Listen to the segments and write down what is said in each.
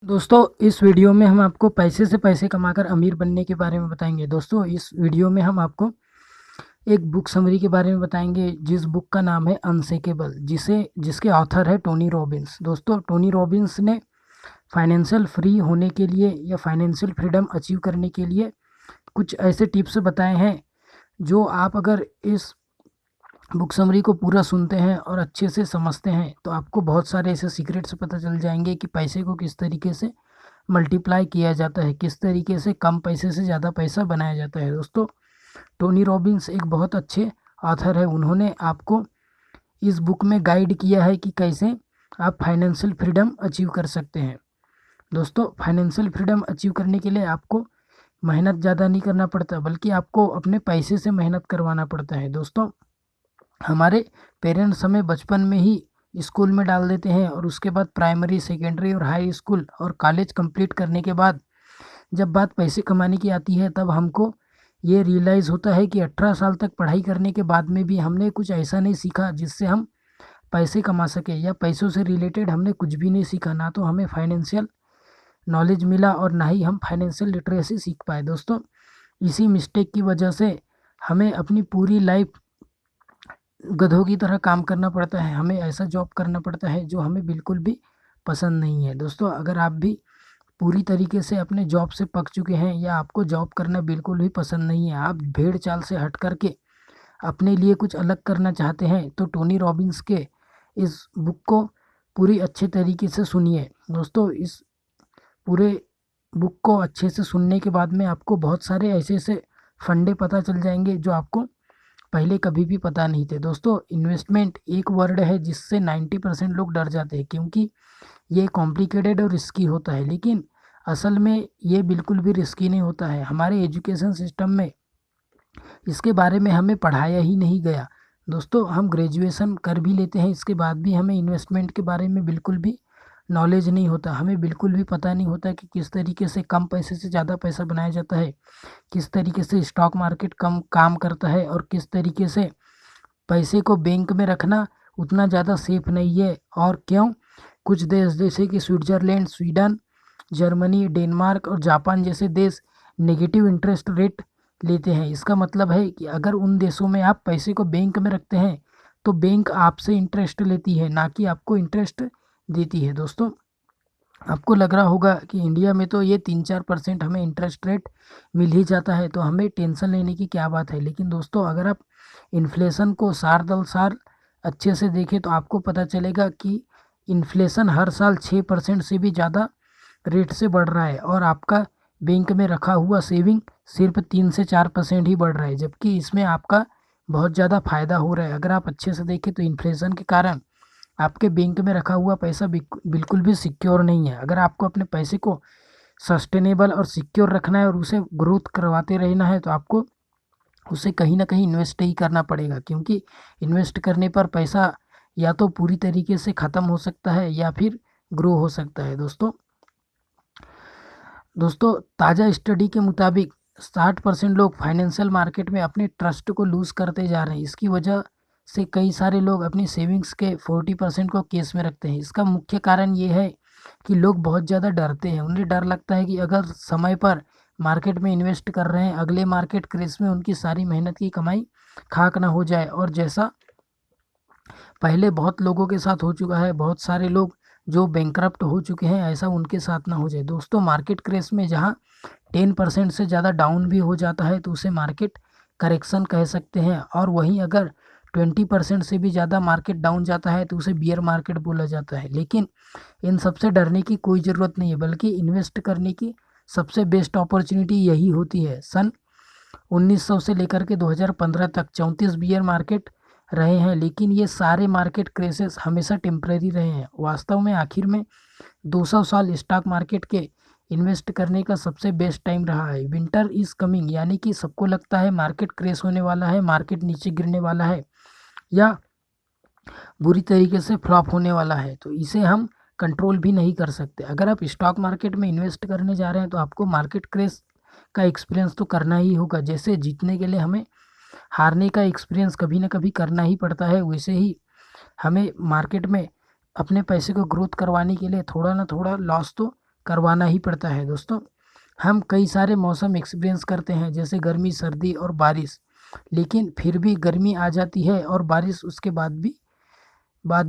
दोस्तों इस वीडियो में हम आपको पैसे से पैसे कमाकर अमीर बनने के बारे में बताएंगे। दोस्तों इस वीडियो में हम आपको एक बुक समरी के बारे में बताएंगे जिस बुक का नाम है अनशेकेबल, जिसके ऑथर है टोनी रॉबिन्स। दोस्तों टोनी रॉबिन्स ने फाइनेंशियल फ्री होने के लिए या फाइनेंशियल फ्रीडम अचीव करने के लिए कुछ ऐसे टिप्स बताए हैं जो आप अगर इस बुक समरी को पूरा सुनते हैं और अच्छे से समझते हैं तो आपको बहुत सारे ऐसे सीक्रेट्स पता चल जाएंगे कि पैसे को किस तरीके से मल्टीप्लाई किया जाता है, किस तरीके से कम पैसे से ज़्यादा पैसा बनाया जाता है। दोस्तों टोनी रॉबिन्स एक बहुत अच्छे ऑथर है। उन्होंने आपको इस बुक में गाइड किया है कि कैसे आप फाइनेंशियल फ्रीडम अचीव कर सकते हैं। दोस्तों फाइनेंशियल फ्रीडम अचीव करने के लिए आपको मेहनत ज़्यादा नहीं करना पड़ता, बल्कि आपको अपने पैसे से मेहनत करवाना पड़ता है। दोस्तों हमारे पेरेंट्स हमें बचपन में ही स्कूल में डाल देते हैं और उसके बाद प्राइमरी, सेकेंडरी और हाई स्कूल और कॉलेज कंप्लीट करने के बाद जब बात पैसे कमाने की आती है तब हमको ये रियलाइज़ होता है कि 18 साल तक पढ़ाई करने के बाद में भी हमने कुछ ऐसा नहीं सीखा जिससे हम पैसे कमा सके, या पैसों से रिलेटेड हमने कुछ भी नहीं सीखा। ना तो हमें फाइनेंशियल नॉलेज मिला और ना ही हम फाइनेंशियल लिटरेसी सीख पाए। दोस्तों इसी मिस्टेक की वजह से हमें अपनी पूरी लाइफ गधों की तरह काम करना पड़ता है। हमें ऐसा जॉब करना पड़ता है जो हमें बिल्कुल भी पसंद नहीं है। दोस्तों अगर आप भी पूरी तरीके से अपने जॉब से पक चुके हैं या आपको जॉब करना बिल्कुल भी पसंद नहीं है, आप भेड़ चाल से हट करके अपने लिए कुछ अलग करना चाहते हैं, तो टोनी रॉबिन्स के इस बुक को पूरी अच्छे तरीके से सुनिए। दोस्तों इस पूरे बुक को अच्छे से सुनने के बाद में आपको बहुत सारे ऐसे ऐसे फंडे पता चल जाएंगे जो आपको पहले कभी भी पता नहीं थे। दोस्तों इन्वेस्टमेंट एक वर्ड है जिससे 90% लोग डर जाते हैं, क्योंकि ये कॉम्प्लिकेटेड और रिस्की होता है, लेकिन असल में ये बिल्कुल भी रिस्की नहीं होता है। हमारे एजुकेशन सिस्टम में इसके बारे में हमें पढ़ाया ही नहीं गया। दोस्तों हम ग्रेजुएशन कर भी लेते हैं, इसके बाद भी हमें इन्वेस्टमेंट के बारे में बिल्कुल भी नॉलेज नहीं होता। हमें बिल्कुल भी पता नहीं होता कि किस तरीके से कम पैसे से ज़्यादा पैसा बनाया जाता है, किस तरीके से स्टॉक मार्केट कम काम करता है और किस तरीके से पैसे को बैंक में रखना उतना ज़्यादा सेफ नहीं है। और क्यों कुछ देश जैसे कि स्विट्ज़रलैंड, स्वीडन, जर्मनी, डेनमार्क और जापान जैसे देश नेगेटिव इंटरेस्ट रेट लेते हैं। इसका मतलब है कि अगर उन देशों में आप पैसे को बैंक में रखते हैं तो बैंक आपसे इंटरेस्ट लेती है, ना कि आपको इंटरेस्ट देती है। दोस्तों आपको लग रहा होगा कि इंडिया में तो ये 3-4% हमें इंटरेस्ट रेट मिल ही जाता है, तो हमें टेंशन लेने की क्या बात है। लेकिन दोस्तों अगर आप इन्फ्लेशन को साल दर साल अच्छे से देखें तो आपको पता चलेगा कि इन्फ्लेशन हर साल 6% से भी ज़्यादा रेट से बढ़ रहा है और आपका बैंक में रखा हुआ सेविंग सिर्फ 3 से 4% ही बढ़ रहा है, जबकि इसमें आपका बहुत ज़्यादा फायदा हो रहा है। अगर आप अच्छे से देखें तो इन्फ्लेशन के कारण आपके बैंक में रखा हुआ पैसा बिल्कुल भी सिक्योर नहीं है। अगर आपको अपने पैसे को सस्टेनेबल और सिक्योर रखना है और उसे ग्रोथ करवाते रहना है तो आपको उसे कहीं ना कहीं इन्वेस्ट ही करना पड़ेगा, क्योंकि इन्वेस्ट करने पर पैसा या तो पूरी तरीके से ख़त्म हो सकता है या फिर ग्रो हो सकता है। दोस्तों ताज़ा स्टडी के मुताबिक 60% लोग फाइनेंशियल मार्केट में अपने ट्रस्ट को लूज़ करते जा रहे हैं। इसकी वजह से कई सारे लोग अपनी सेविंग्स के 40% को केस में रखते हैं। इसका मुख्य कारण ये है कि लोग बहुत ज़्यादा डरते हैं। उन्हें डर लगता है कि अगर समय पर मार्केट में इन्वेस्ट कर रहे हैं, अगले मार्केट क्रेश में उनकी सारी मेहनत की कमाई खाक ना हो जाए, और जैसा पहले बहुत लोगों के साथ हो चुका है, बहुत सारे लोग जो बैंकरप्ट हो चुके हैं, ऐसा उनके साथ ना हो जाए। दोस्तों मार्केट क्रेश में जहां 10% से ज़्यादा डाउन भी हो जाता है तो उसे मार्केट करेक्शन कह सकते हैं, और वहीं अगर 20% से भी ज़्यादा मार्केट डाउन जाता है तो उसे बियर मार्केट बोला जाता है। लेकिन इन सबसे डरने की कोई ज़रूरत नहीं है, बल्कि इन्वेस्ट करने की सबसे बेस्ट अपॉर्चुनिटी यही होती है। सन 1900 से लेकर के 2015 तक 34 बियर मार्केट रहे हैं, लेकिन ये सारे मार्केट क्रेसेस हमेशा टेम्परेरी रहे हैं। वास्तव में आखिर में 200 साल स्टॉक मार्केट के इन्वेस्ट करने का सबसे बेस्ट टाइम रहा है। विंटर इज़ कमिंग, यानी कि सबको लगता है मार्केट क्रेश होने वाला है, मार्केट नीचे गिरने वाला है या बुरी तरीके से फ्लॉप होने वाला है, तो इसे हम कंट्रोल भी नहीं कर सकते। अगर आप स्टॉक मार्केट में इन्वेस्ट करने जा रहे हैं तो आपको मार्केट क्रेश का एक्सपीरियंस तो करना ही होगा। जैसे जीतने के लिए हमें हारने का एक्सपीरियंस कभी ना कभी करना ही पड़ता है, वैसे ही हमें मार्केट में अपने पैसे को ग्रोथ करवाने के लिए थोड़ा ना थोड़ा लॉस तो करवाना ही पड़ता है दोस्तों। हम कई सारे मौसम एक्सपीरियंस करते हैं जैसे गर्मी, सर्दी और बारिश, लेकिन फिर भी गर्मी आ जाती है और बारिश उसके बाद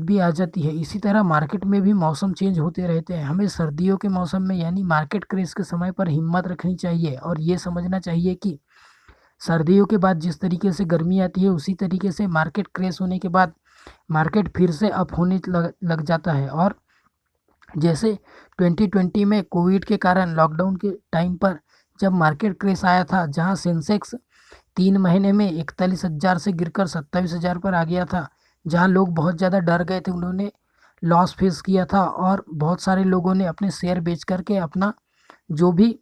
भी आ जाती है। इसी तरह मार्केट में भी मौसम चेंज होते रहते हैं। हमें सर्दियों के मौसम में यानी मार्केट क्रेज के समय पर हिम्मत रखनी चाहिए और ये समझना चाहिए कि सर्दियों के बाद जिस तरीके से गर्मी आती है उसी तरीके से मार्केट क्रेश होने के बाद मार्केट फिर से अप होने लग जाता है। और जैसे 2020 में कोविड के कारण लॉकडाउन के टाइम पर जब मार्केट क्रेश आया था, जहां सेंसेक्स 3 महीने में 41,000 से गिरकर 27,000 पर आ गया था, जहां लोग बहुत ज़्यादा डर गए थे, उन्होंने लॉस फेस किया था और बहुत सारे लोगों ने अपने शेयर बेच करके अपना जो भी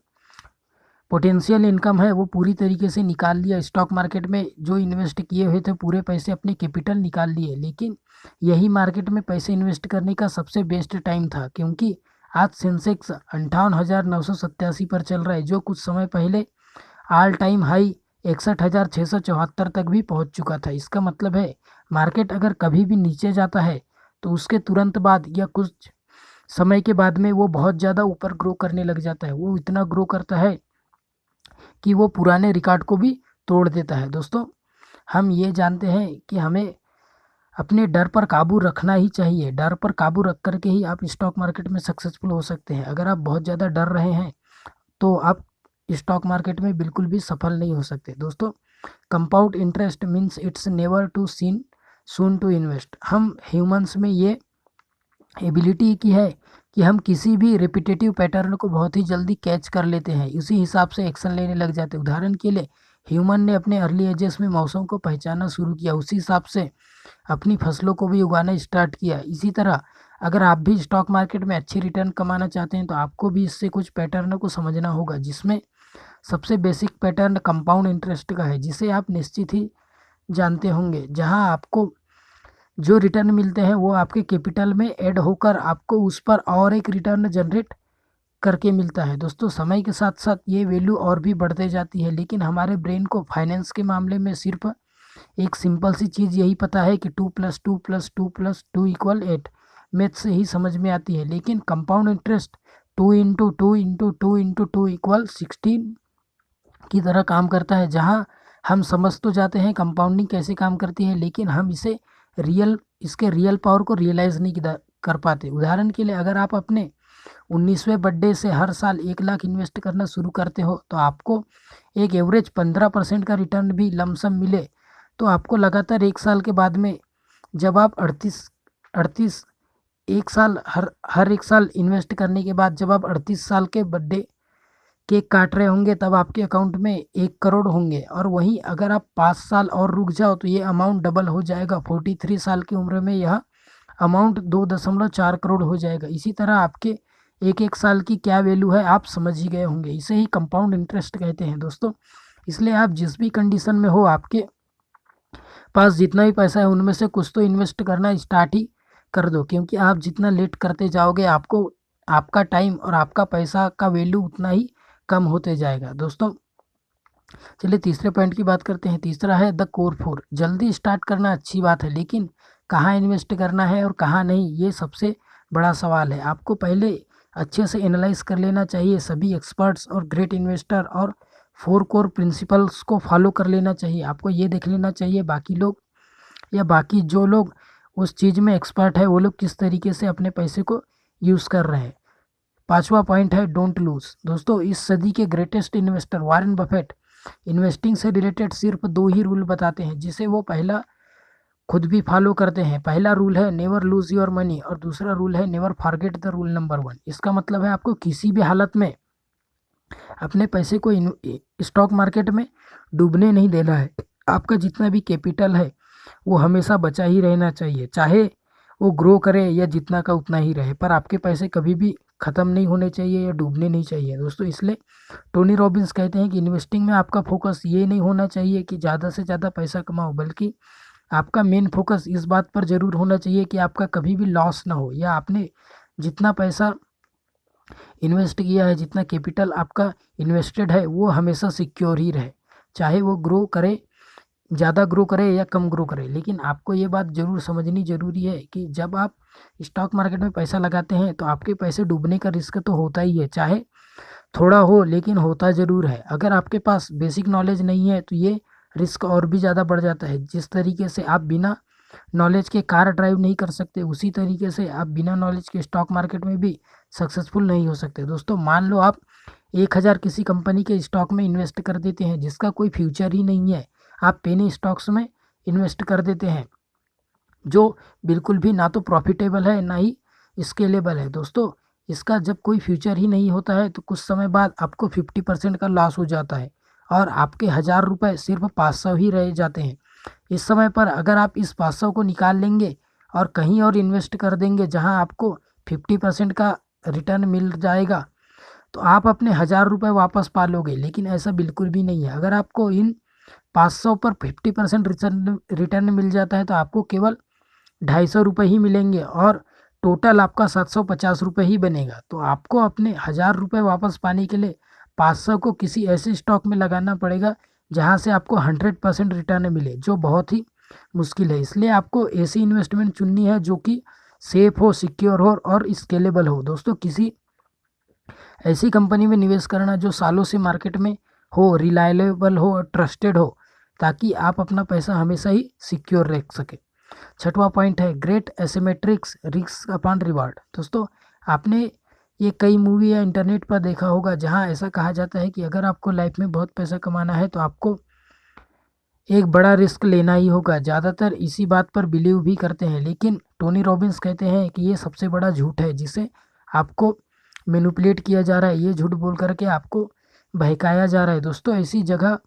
पोटेंशियल इनकम है वो पूरी तरीके से निकाल लिया। स्टॉक मार्केट में जो इन्वेस्ट किए हुए थे पूरे पैसे अपने कैपिटल निकाल लिए। लेकिन यही मार्केट में पैसे इन्वेस्ट करने का सबसे बेस्ट टाइम था, क्योंकि आज सेंसेक्स 58,987 पर चल रहा है, जो कुछ समय पहले ऑल टाइम हाई 61,674 तक भी पहुंच चुका था। इसका मतलब है मार्केट अगर कभी भी नीचे जाता है तो उसके तुरंत बाद या कुछ समय के बाद में वो बहुत ज़्यादा ऊपर ग्रो करने लग जाता है। वो इतना ग्रो करता है कि वो पुराने रिकॉर्ड को भी तोड़ देता है। दोस्तों, हम ये जानते हैं कि हमें अपने डर पर काबू रखना ही चाहिए। डर पर काबू रख करके ही आप स्टॉक मार्केट में सक्सेसफुल हो सकते हैं। अगर आप बहुत ज़्यादा डर रहे हैं तो आप स्टॉक मार्केट में बिल्कुल भी सफल नहीं हो सकते। दोस्तों, compound interest means it's never too seen soon to invest. हम ह्यूमंस में ये एबिलिटी की है कि हम किसी भी रिपीटेटिव पैटर्न को बहुत ही जल्दी कैच कर लेते हैं, इसी हिसाब से एक्शन लेने लग जाते हैं। उदाहरण के लिए ह्यूमन ने अपने अर्ली एजेस में मौसम को पहचानना शुरू किया, उसी हिसाब से अपनी फसलों को भी उगाना स्टार्ट किया। इसी तरह अगर आप भी स्टॉक मार्केट में अच्छी रिटर्न कमाना चाहते हैं तो आपको भी इससे कुछ पैटर्न को समझना होगा, जिसमें सबसे बेसिक पैटर्न कंपाउंड इंटरेस्ट का है, जिसे आप निश्चित ही जानते होंगे। जहां आपको जो रिटर्न मिलते हैं वो आपके कैपिटल में ऐड होकर आपको उस पर और एक रिटर्न जनरेट करके मिलता है। दोस्तों, समय के साथ साथ ये वैल्यू और भी बढ़ते जाती है, लेकिन हमारे ब्रेन को फाइनेंस के मामले में सिर्फ एक सिंपल सी चीज़ यही पता है कि 2+2+2+2=8 मैथ से ही समझ में आती है। लेकिन कंपाउंड इंटरेस्ट 2 × 2 × 2 × 2 = 16 की तरह काम करता है, जहां हम समझ तो जाते हैं कंपाउंडिंग कैसे काम करती है, लेकिन हम इसके रियल पावर को रियलाइज़ नहीं कर पाते। उदाहरण के लिए अगर आप अपने 19वें बर्थडे से हर साल 1 लाख इन्वेस्ट करना शुरू करते हो तो आपको एक एवरेज 15% का रिटर्न भी लमसम मिले, तो आपको लगातार 1 साल के बाद में जब आप 38 एक साल हर 1 साल इन्वेस्ट करने के बाद जब आप 38 साल के बर्थडे केक काट रहे होंगे तब आपके अकाउंट में 1 करोड़ होंगे। और वहीं अगर आप 5 साल और रुक जाओ तो ये अमाउंट डबल हो जाएगा। 43 साल की उम्र में यह अमाउंट 2.4 करोड़ हो जाएगा। इसी तरह आपके एक एक साल की क्या वैल्यू है आप समझ ही गए होंगे। इसे ही कंपाउंड इंटरेस्ट कहते हैं दोस्तों। इसलिए आप जिस भी कंडीशन में हो, आपके पास जितना भी पैसा है उनमें से कुछ तो इन्वेस्ट करना स्टार्ट ही कर दो, क्योंकि आप जितना लेट करते जाओगे आपको आपका टाइम और आपका पैसा का वैल्यू उतना ही कम होते जाएगा। दोस्तों, चलिए तीसरे पॉइंट की बात करते हैं। तीसरा है द कोर फोर। जल्दी स्टार्ट करना अच्छी बात है, लेकिन कहाँ इन्वेस्ट करना है और कहाँ नहीं, ये सबसे बड़ा सवाल है। आपको पहले अच्छे से एनालाइज कर लेना चाहिए। सभी एक्सपर्ट्स और ग्रेट इन्वेस्टर और 4 कोर प्रिंसिपल्स को फॉलो कर लेना चाहिए। आपको ये देख लेना चाहिए बाकी लोग या बाकी जो लोग उस चीज़ में एक्सपर्ट है वो लोग किस तरीके से अपने पैसे को यूज़ कर रहे हैं। पांचवा पॉइंट है डोंट लूज। दोस्तों, इस सदी के greatest investor Warren Buffett investing से रिलेटेड सिर्फ 2 ही रूल बताते हैं, जिसे वो पहला खुद भी फॉलो करते हैं। पहला रूल है नेवर लूज योर मनी और दूसरा रूल है never forget the rule number 1। इसका मतलब है आपको किसी भी हालत में अपने पैसे को स्टॉक मार्केट में डूबने नहीं देना है। आपका जितना भी कैपिटल है वो हमेशा बचा ही रहना चाहिए, चाहे वो ग्रो करे या जितना का उतना ही रहे, पर आपके पैसे कभी भी ख़त्म नहीं होने चाहिए या डूबने नहीं चाहिए दोस्तों। इसलिए टोनी रॉबिन्स कहते हैं कि इन्वेस्टिंग में आपका फोकस ये नहीं होना चाहिए कि ज़्यादा से ज़्यादा पैसा कमाओ, बल्कि आपका मेन फोकस इस बात पर ज़रूर होना चाहिए कि आपका कभी भी लॉस ना हो, या आपने जितना पैसा इन्वेस्ट किया है, जितना कैपिटल आपका इन्वेस्टेड है, वो हमेशा सिक्योर ही रहे, चाहे वो ग्रो करे ज़्यादा ग्रो करे या कम ग्रो करे, लेकिन आपको ये बात ज़रूर समझनी ज़रूरी है कि जब आप स्टॉक मार्केट में पैसा लगाते हैं तो आपके पैसे डूबने का रिस्क तो होता ही है, चाहे थोड़ा हो लेकिन होता ज़रूर है। अगर आपके पास बेसिक नॉलेज नहीं है तो ये रिस्क और भी ज़्यादा बढ़ जाता है। जिस तरीके से आप बिना नॉलेज के कार ड्राइव नहीं कर सकते, उसी तरीके से आप बिना नॉलेज के स्टॉक मार्केट में भी सक्सेसफुल नहीं हो सकते। दोस्तों मान लो आप 1,000 किसी कंपनी के स्टॉक में इन्वेस्ट कर देते हैं जिसका कोई फ्यूचर ही नहीं है, आप पेनी स्टॉक्स में इन्वेस्ट कर देते हैं जो बिल्कुल भी ना तो प्रॉफिटेबल है ना ही स्केलेबल है। दोस्तों इसका जब कोई फ्यूचर ही नहीं होता है तो कुछ समय बाद आपको 50% का लॉस हो जाता है और आपके 1,000 रुपये सिर्फ 500 ही रह जाते हैं। इस समय पर अगर आप इस 500 को निकाल लेंगे और कहीं और इन्वेस्ट कर देंगे जहां आपको 50% का रिटर्न मिल जाएगा तो आप अपने 1,000 रुपये वापस पा लोगे, लेकिन ऐसा बिल्कुल भी नहीं है। अगर आपको इन 500 पर 50% रिटर्न मिल जाता है तो आपको केवल 250 रुपये ही मिलेंगे और टोटल आपका 750 रुपये ही बनेगा। तो आपको अपने 1,000 रुपये वापस पाने के लिए 500 को किसी ऐसे स्टॉक में लगाना पड़ेगा जहां से आपको 100% रिटर्न मिले, जो बहुत ही मुश्किल है। इसलिए आपको ऐसी इन्वेस्टमेंट चुननी है जो कि सेफ हो, सिक्योर हो और स्केलेबल हो। दोस्तों किसी ऐसी कंपनी में निवेश करना जो सालों से मार्केट में हो, रिलायबल हो और ट्रस्टेड हो, ताकि आप अपना पैसा हमेशा ही सिक्योर रख सके। छठवां पॉइंट है ग्रेट एसिमेट्रिक्स रिस्क अपॉन रिवार्ड। दोस्तों आपने ये कई मूवी या इंटरनेट पर देखा होगा जहां ऐसा कहा जाता है कि अगर आपको लाइफ में बहुत पैसा कमाना है तो आपको एक बड़ा रिस्क लेना ही होगा। ज़्यादातर इसी बात पर बिलीव भी करते हैं, लेकिन टोनी रॉबिन्स कहते हैं कि ये सबसे बड़ा झूठ है जिसे आपको मैनिपुलेट किया जा रहा है। ये झूठ बोल करके आपको बहकाया जा रहा है। दोस्तों ऐसी जगह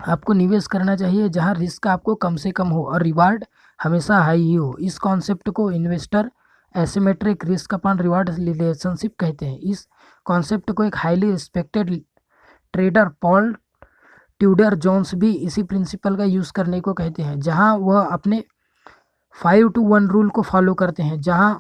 आपको निवेश करना चाहिए जहां रिस्क आपको कम से कम हो और रिवार्ड हमेशा हाई ही हो। इस कॉन्सेप्ट को investor asymmetric risk upon reward relationship कहते हैं। इस कॉन्सेप्ट को एक highly respected trader Paul Tudor Jones भी इसी प्रिंसिपल का यूज़ करने को कहते हैं, जहां वह अपने 5-to-1 रूल को फॉलो करते हैं, जहां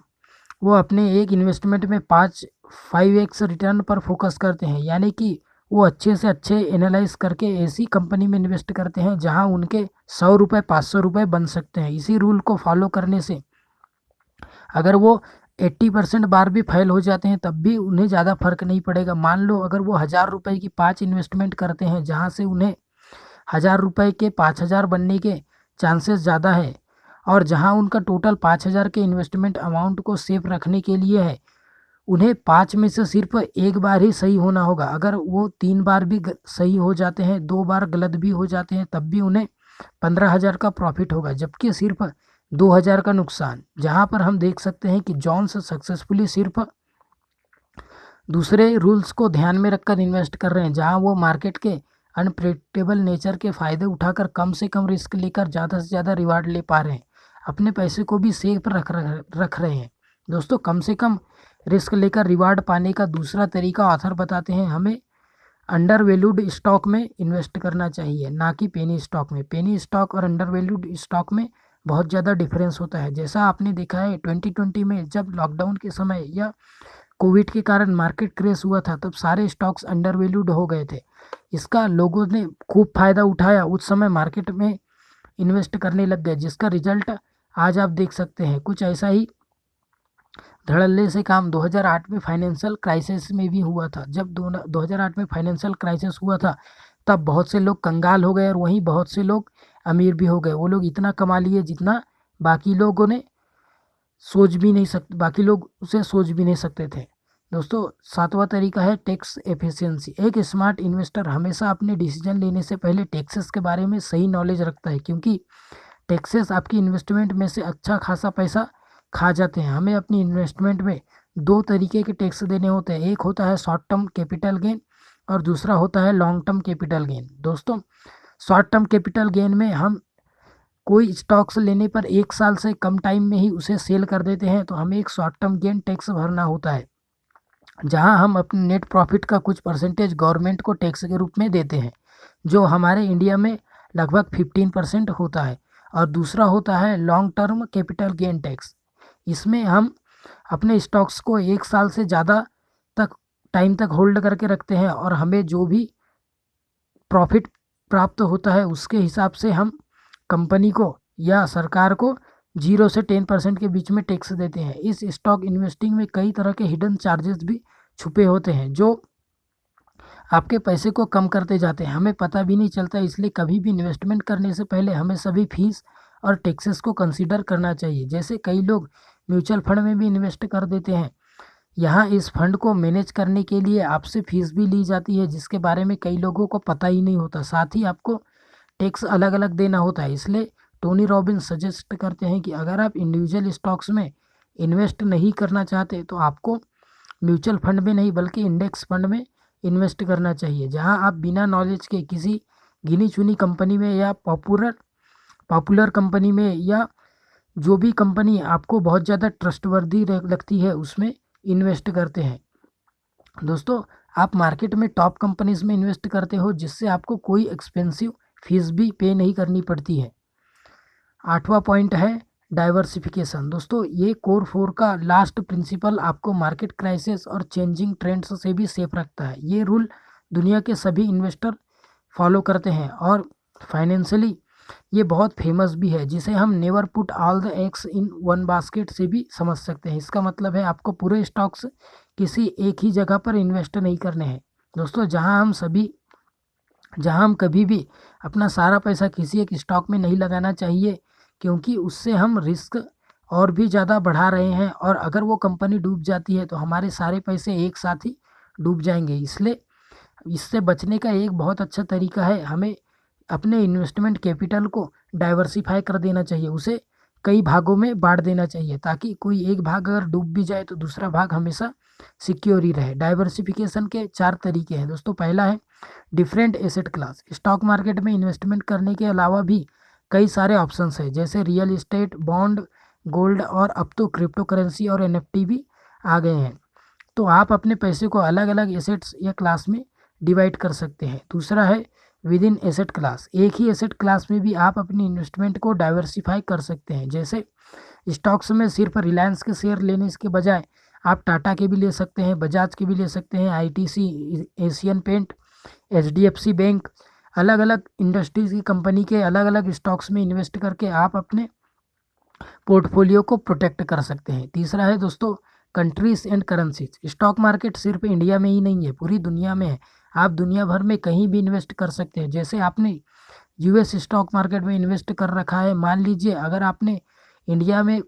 वो अपने एक इन्वेस्टमेंट में 5x रिटर्न पर फोकस करते हैं। यानी कि वो अच्छे से अच्छे एनालाइज करके ऐसी कंपनी में इन्वेस्ट करते हैं जहां उनके 100 रुपये 500 रुपये बन सकते हैं। इसी रूल को फॉलो करने से अगर वो 80% बार भी फेल हो जाते हैं तब भी उन्हें ज़्यादा फर्क नहीं पड़ेगा। मान लो अगर वो 1,000 रुपये की 5 इन्वेस्टमेंट करते हैं जहाँ से उन्हें 1,000 रुपये के 5,000 बनने के चांसेस ज़्यादा है और जहाँ उनका टोटल 5,000 के इन्वेस्टमेंट अमाउंट को सेफ रखने के लिए है, उन्हें 5 में से सिर्फ एक बार ही सही होना होगा। अगर वो 3 बार भी सही हो जाते हैं, 2 बार गलत भी हो जाते हैं, तब भी उन्हें 15,000 का प्रॉफिट होगा, जबकि सिर्फ 2,000 का नुकसान। जहां पर हम देख सकते हैं कि जॉन्स सक्सेसफुली सिर्फ दूसरे रूल्स को ध्यान में रखकर इन्वेस्ट कर रहे हैं, जहां वो मार्केट के अनप्रेडिक्टेबल नेचर के फ़ायदे उठाकर कम से कम रिस्क लेकर ज़्यादा से ज़्यादा रिवार्ड ले पा रहे हैं, अपने पैसे को भी सेफ रख रहे हैं। दोस्तों कम से कम रिस्क लेकर रिवार्ड पाने का दूसरा तरीका ऑथर बताते हैं, हमें अंडर वैल्यूड स्टॉक में इन्वेस्ट करना चाहिए, ना कि पेनी स्टॉक में। पेनी स्टॉक और अंडर वैल्यूड स्टॉक में बहुत ज़्यादा डिफरेंस होता है। जैसा आपने देखा है 2020 में जब लॉकडाउन के समय या कोविड के कारण मार्केट क्रैश हुआ था, तब सारे स्टॉक्स अंडर वैल्यूड हो गए थे। इसका लोगों ने खूब फायदा उठाया, उस समय मार्केट में इन्वेस्ट करने लग गए, जिसका रिजल्ट आज आप देख सकते हैं। कुछ ऐसा ही धड़ल्ले से काम 2008 में फाइनेंशियल क्राइसिस में भी हुआ था। जब 2008 में फाइनेंशियल क्राइसिस हुआ था तब बहुत से लोग कंगाल हो गए और वहीं बहुत से लोग अमीर भी हो गए। वो लोग इतना कमा लिए जितना बाकी लोगों ने बाकी लोग उसे सोच भी नहीं सकते थे। दोस्तों सातवां तरीका है टैक्स एफिशिएंसी। एक स्मार्ट इन्वेस्टर हमेशा अपने डिसीजन लेने से पहले टैक्सेस के बारे में सही नॉलेज रखता है, क्योंकि टैक्सेस आपकी इन्वेस्टमेंट में से अच्छा खासा पैसा खा जाते हैं। हमें अपनी इन्वेस्टमेंट में 2 तरीके के टैक्स देने होते हैं, एक होता है शॉर्ट टर्म कैपिटल गेन और दूसरा होता है लॉन्ग टर्म कैपिटल गेन। दोस्तों शॉर्ट टर्म कैपिटल गेन में हम कोई स्टॉक्स लेने पर 1 साल से कम टाइम में ही उसे सेल कर देते हैं, तो हमें एक शॉर्ट टर्म गेन टैक्स भरना होता है, जहां हम अपने नेट प्रॉफिट का कुछ परसेंटेज गवर्नमेंट को टैक्स के रूप में देते हैं, जो हमारे इंडिया में लगभग 15% होता है। और दूसरा होता है long term capital gain tax. इसमें हम अपने स्टॉक्स को 1 साल से ज़्यादा तक टाइम तक होल्ड करके रखते हैं और हमें जो भी प्रॉफिट प्राप्त होता है उसके हिसाब से हम कंपनी को या सरकार को 0 से 10% के बीच में टैक्स देते हैं। इस स्टॉक इन्वेस्टिंग में कई तरह के हिडन चार्जेस भी छुपे होते हैं जो आपके पैसे को कम करते जाते हैं, हमें पता भी नहीं चलता। इसलिए कभी भी इन्वेस्टमेंट करने से पहले हमें सभी फीस और टैक्सेस को कंसीडर करना चाहिए। जैसे कई लोग म्यूचुअल फंड में भी इन्वेस्ट कर देते हैं, यहाँ इस फंड को मैनेज करने के लिए आपसे फीस भी ली जाती है जिसके बारे में कई लोगों को पता ही नहीं होता। साथ ही आपको टैक्स अलग अलग देना होता है। इसलिए टोनी रॉबिन्स सजेस्ट करते हैं कि अगर आप इंडिविजुअल स्टॉक्स में इन्वेस्ट नहीं करना चाहते तो आपको म्यूचुअल फंड में नहीं बल्कि इंडेक्स फंड में इन्वेस्ट करना चाहिए, जहां आप बिना नॉलेज के किसी गिनी चुनी कंपनी में या पॉपुलर कंपनी में या जो भी कंपनी आपको बहुत ज़्यादा ट्रस्टवर्दी लगती है उसमें इन्वेस्ट करते हैं। दोस्तों, आप मार्केट में टॉप कंपनीज में इन्वेस्ट करते हो जिससे आपको कोई एक्सपेंसिव फीस भी पे नहीं करनी पड़ती है। 8वां पॉइंट है डाइवर्सिफिकेशन। दोस्तों, ये कोर 4 का लास्ट प्रिंसिपल आपको मार्केट क्राइसिस और चेंजिंग ट्रेंड्स से भी सेफ रखता है। ये रूल दुनिया के सभी इन्वेस्टर फॉलो करते हैं और फाइनेंशियली ये बहुत फेमस भी है, जिसे हम never put all the eggs in one basket से भी समझ सकते हैं। इसका मतलब है आपको पूरे स्टॉक्स किसी एक ही जगह पर इन्वेस्ट नहीं करने हैं। दोस्तों, जहां हम कभी भी अपना सारा पैसा किसी एक स्टॉक में नहीं लगाना चाहिए, क्योंकि उससे हम रिस्क और भी ज़्यादा बढ़ा रहे हैं और अगर वो कंपनी डूब जाती है तो हमारे सारे पैसे एक साथ ही डूब जाएंगे। इसलिए इससे बचने का एक बहुत अच्छा तरीका है, हमें अपने इन्वेस्टमेंट कैपिटल को डाइवर्सिफाई कर देना चाहिए, उसे कई भागों में बांट देना चाहिए ताकि कोई एक भाग अगर डूब भी जाए तो दूसरा भाग हमेशा सिक्योर ही रहे। डाइवर्सिफिकेशन के 4 तरीके हैं दोस्तों। पहला है different asset class. Stock market में इन्वेस्टमेंट करने के अलावा भी कई सारे ऑप्शंस हैं, जैसे रियल इस्टेट, बॉन्ड, गोल्ड और अब तो क्रिप्टो करेंसी और NFT भी आ गए हैं। तो आप अपने पैसे को अलग अलग एसेट्स या क्लास में डिवाइड कर सकते हैं। दूसरा है विद इन एसेट क्लास। एक ही एसेट क्लास में भी आप अपनी इन्वेस्टमेंट को डाइवर्सिफाई कर सकते हैं। जैसे स्टॉक्स में सिर्फ रिलायंस के शेयर लेने के बजाय आप टाटा के भी ले सकते हैं, बजाज के भी ले सकते हैं, ITC, Asian paint, HDFC bank, अलग अलग इंडस्ट्रीज की कंपनी के अलग अलग स्टॉक्स में इन्वेस्ट करके आप अपने पोर्टफोलियो को प्रोटेक्ट कर सकते हैं। तीसरा है दोस्तों countries and currencies. Stock market सिर्फ इंडिया में ही नहीं है, पूरी दुनिया में है। आप दुनिया भर में कहीं भी इन्वेस्ट कर सकते हैं। जैसे आपने US स्टॉक मार्केट में इन्वेस्ट कर रखा है, मान लीजिए अगर आपने इंडिया में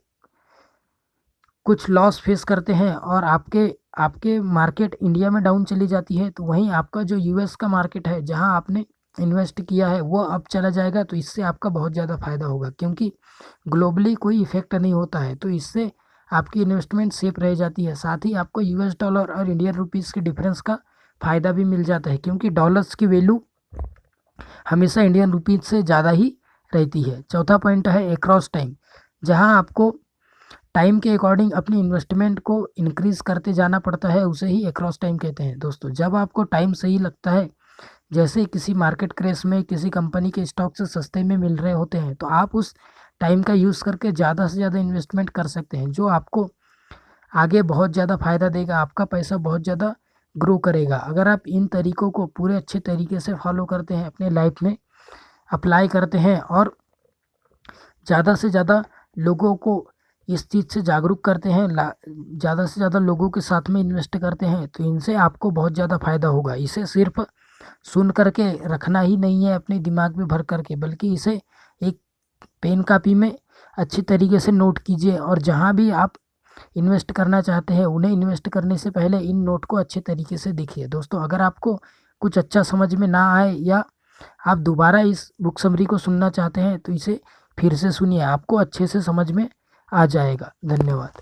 कुछ लॉस फेस करते हैं और आपके मार्केट इंडिया में डाउन चली जाती है, तो वहीं आपका जो US का मार्केट है जहां आपने इन्वेस्ट किया है वो अब चला जाएगा, तो इससे आपका बहुत ज़्यादा फायदा होगा, क्योंकि ग्लोबली कोई इफेक्ट नहीं होता है, तो इससे आपकी इन्वेस्टमेंट सेफ रह जाती है। साथ ही आपको US डॉलर और इंडियन रुपीज़ के डिफरेंस का फ़ायदा भी मिल जाता है, क्योंकि डॉलर्स की वैल्यू हमेशा इंडियन रुपीज़ से ज़्यादा ही रहती है। चौथा पॉइंट है अक्रॉस टाइम, जहां आपको टाइम के अकॉर्डिंग अपनी इन्वेस्टमेंट को इंक्रीज़ करते जाना पड़ता है, उसे ही अक्रॉस टाइम कहते हैं। दोस्तों, जब आपको टाइम सही लगता है, जैसे किसी मार्केट क्रेश में किसी कंपनी के स्टॉक से सस्ते में मिल रहे होते हैं, तो आप उस टाइम का यूज़ करके ज़्यादा से ज़्यादा इन्वेस्टमेंट कर सकते हैं, जो आपको आगे बहुत ज़्यादा फ़ायदा देगा, आपका पैसा बहुत ज़्यादा ग्रो करेगा। अगर आप इन तरीकों को पूरे अच्छे तरीके से फॉलो करते हैं, अपने लाइफ में अप्लाई करते हैं और ज़्यादा से ज़्यादा लोगों को इस चीज़ से जागरूक करते हैं, ज़्यादा से ज़्यादा लोगों के साथ में इन्वेस्ट करते हैं, तो इनसे आपको बहुत ज़्यादा फ़ायदा होगा। इसे सिर्फ सुन करके रखना ही नहीं है अपने दिमाग में भर करके, बल्कि इसे एक पेन कापी में अच्छी तरीके से नोट कीजिए और जहाँ भी आप इन्वेस्ट करना चाहते हैं उन्हें इन्वेस्ट करने से पहले इन नोट को अच्छे तरीके से देखिए। दोस्तों, अगर आपको कुछ अच्छा समझ में ना आए या आप दोबारा इस बुक समरी को सुनना चाहते हैं तो इसे फिर से सुनिए, आपको अच्छे से समझ में आ जाएगा। धन्यवाद।